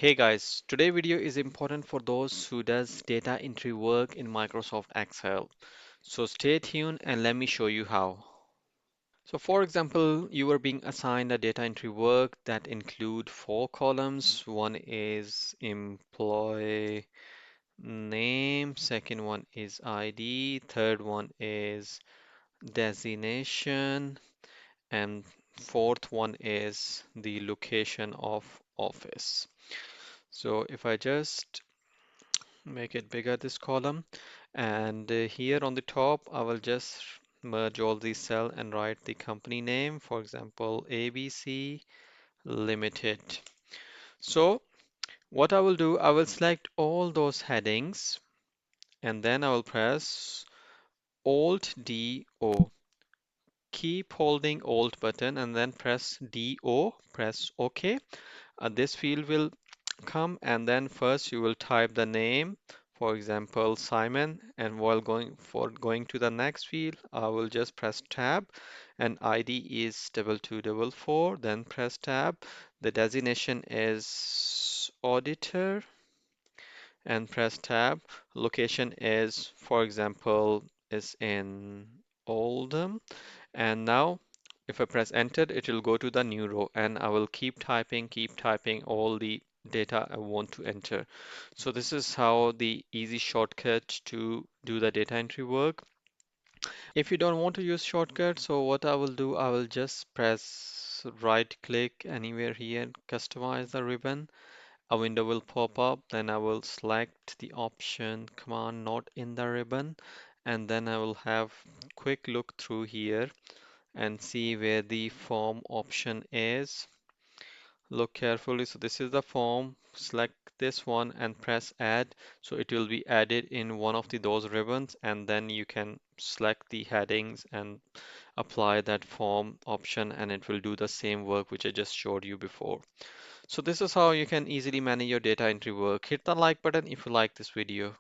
Hey guys, today video is important for those who does data entry work in Microsoft Excel. So stay tuned and let me show you how. So for example, you are being assigned a data entry work that include four columns. One is employee name, second one is ID, third one is designation, and fourth one is the location of office. So if I just make it bigger this column and here on the top I will just merge all these cell and write the company name, for example ABC Limited. So what I will do, I will select all those headings and then I will press Alt D O. Keep holding Alt button and then press DO, press OK. This field will come and then first you will type the name, for example Simon, and while going to the next field I will just press tab and ID is 2244, then press tab. The designation is auditor and press tab. Location is, for example, is in Oldham, and now if I press enter, it will go to the new row and I will keep typing all the data I want to enter. So this is how the easy shortcut to do the data entry work. If you don't want to use shortcut, so what I will do, I will just press right click anywhere here, customize the ribbon. A window will pop up, then I will select the option command not in the ribbon, and then I will have quick look through here and see where the form option is. Look carefully. So this is the form. Select this one and press add. So it will be added in one of those ribbons, and then you can select the headings and apply that form option, and it will do the same work which I just showed you before. So this is how you can easily manage your data entry work. Hit the like button if you like this video.